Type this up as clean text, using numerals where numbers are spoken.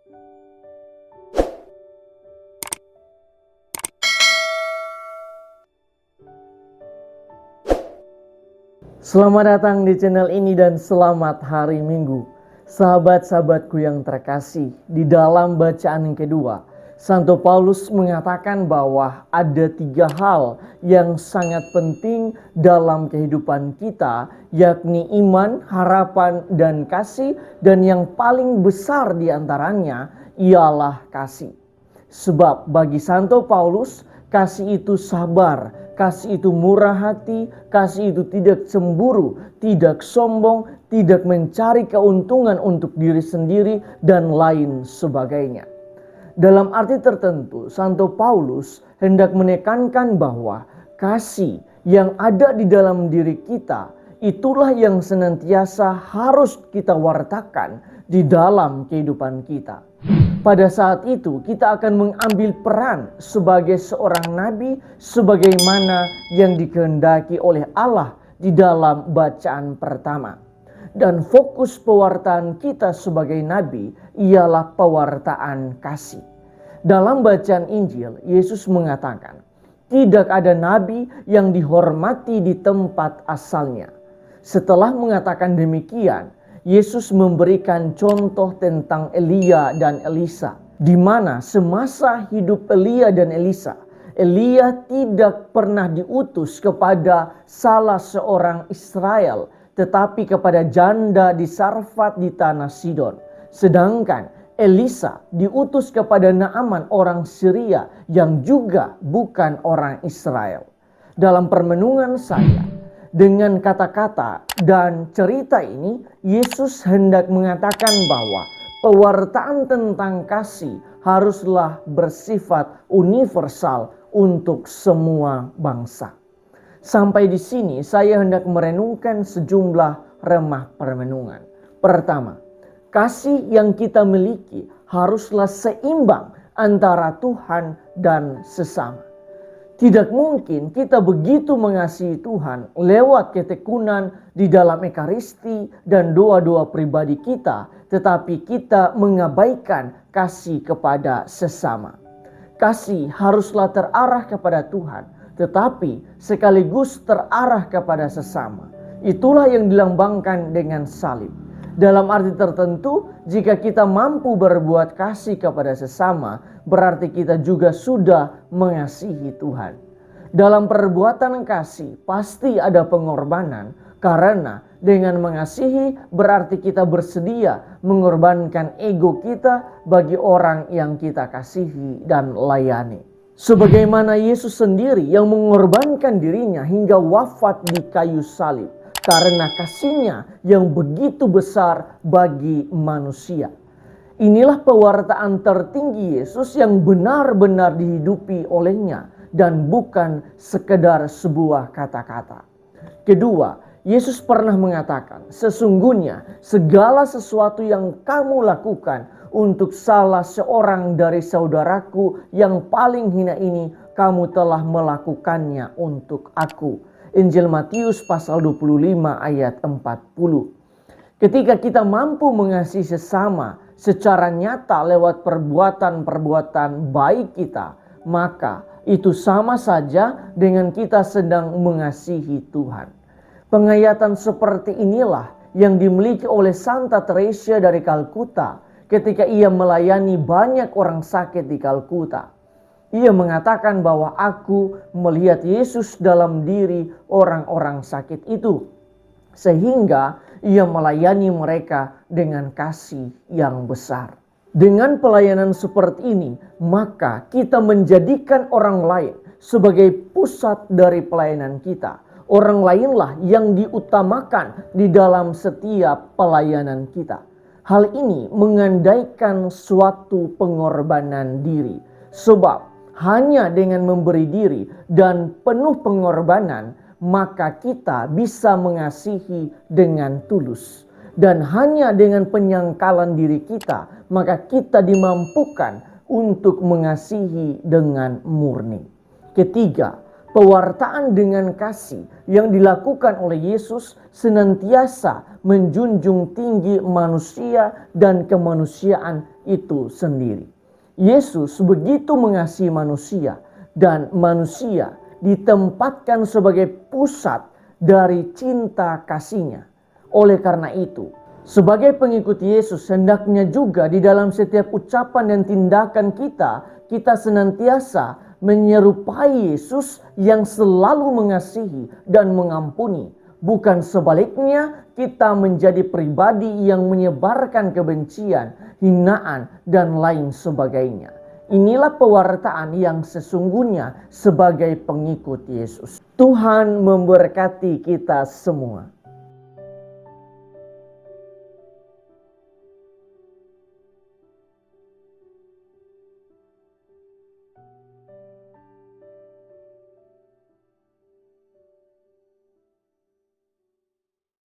Selamat datang di channel ini dan selamat hari Minggu. Sahabat-sahabatku yang terkasih, di dalam bacaan yang kedua, Santo Paulus mengatakan bahwa ada 3 hal yang sangat penting dalam kehidupan kita, yakni iman, harapan, dan kasih. Dan yang paling besar di antaranya ialah kasih. Sebab bagi Santo Paulus, kasih itu sabar, kasih itu murah hati, kasih itu tidak cemburu, tidak sombong, tidak mencari keuntungan untuk diri sendiri, dan lain sebagainya. Dalam arti tertentu, Santo Paulus hendak menekankan bahwa kasih yang ada di dalam diri kita, itulah yang senantiasa harus kita wartakan di dalam kehidupan kita. Pada saat itu kita akan mengambil peran sebagai seorang nabi sebagaimana yang dikehendaki oleh Allah di dalam bacaan pertama. Dan fokus pewartaan kita sebagai nabi ialah pewartaan kasih. Dalam bacaan Injil, Yesus mengatakan, tidak ada nabi yang dihormati di tempat asalnya. Setelah mengatakan demikian, Yesus memberikan contoh tentang Elia dan Elisa, di mana semasa hidup Elia dan Elisa, Elia tidak pernah diutus kepada salah seorang Israel, tetapi kepada janda di Sarfat di tanah Sidon. Sedangkan Elisa diutus kepada Naaman orang Syria yang juga bukan orang Israel. Dalam permenungan saya, dengan kata-kata dan cerita ini, Yesus hendak mengatakan bahwa pewartaan tentang kasih haruslah bersifat universal untuk semua bangsa. Sampai di sini saya hendak merenungkan sejumlah remah permenungan. Pertama, kasih yang kita miliki haruslah seimbang antara Tuhan dan sesama. Tidak mungkin kita begitu mengasihi Tuhan lewat ketekunan di dalam ekaristi dan doa-doa pribadi kita, tetapi kita mengabaikan kasih kepada sesama. Kasih haruslah terarah kepada Tuhan, tetapi sekaligus terarah kepada sesama. Itulah yang dilambangkan dengan salib. Dalam arti tertentu, jika kita mampu berbuat kasih kepada sesama, berarti kita juga sudah mengasihi Tuhan. Dalam perbuatan kasih pasti ada pengorbanan, karena dengan mengasihi berarti kita bersedia mengorbankan ego kita bagi orang yang kita kasihi dan layani. Sebagaimana Yesus sendiri yang mengorbankan dirinya hingga wafat di kayu salib, karena kasihnya yang begitu besar bagi manusia. Inilah pewartaan tertinggi Yesus yang benar-benar dihidupi olehnya dan bukan sekedar sebuah kata-kata. Kedua, Yesus pernah mengatakan, sesungguhnya segala sesuatu yang kamu lakukan untuk salah seorang dari saudaraku yang paling hina ini, kamu telah melakukannya untuk aku. Injil Matius pasal 25 ayat 40. Ketika kita mampu mengasihi sesama secara nyata lewat perbuatan-perbuatan baik kita, maka itu sama saja dengan kita sedang mengasihi Tuhan. Penghayatan seperti inilah yang dimiliki oleh Santa Teresa dari Kalkuta ketika ia melayani banyak orang sakit di Kalkuta. Ia mengatakan bahwa aku melihat Yesus dalam diri orang-orang sakit itu, sehingga ia melayani mereka dengan kasih yang besar. Dengan pelayanan seperti ini, maka kita menjadikan orang lain sebagai pusat dari pelayanan kita. Orang lainlah yang diutamakan di dalam setiap pelayanan kita. Hal ini mengandaikan suatu pengorbanan diri, sebab hanya dengan memberi diri dan penuh pengorbanan, maka kita bisa mengasihi dengan tulus. Dan hanya dengan penyangkalan diri kita, maka kita dimampukan untuk mengasihi dengan murni. Ketiga, pewartaan dengan kasih yang dilakukan oleh Yesus senantiasa menjunjung tinggi manusia dan kemanusiaan itu sendiri. Yesus begitu mengasihi manusia dan manusia ditempatkan sebagai pusat dari cinta kasih-Nya. Oleh karena itu, sebagai pengikut Yesus hendaknya juga di dalam setiap ucapan dan tindakan kita senantiasa menyerupai Yesus yang selalu mengasihi dan mengampuni. Bukan sebaliknya, kita menjadi pribadi yang menyebarkan kebencian, hinaan, dan lain sebagainya. Inilah pewartaan yang sesungguhnya sebagai pengikut Yesus. Tuhan memberkati kita semua.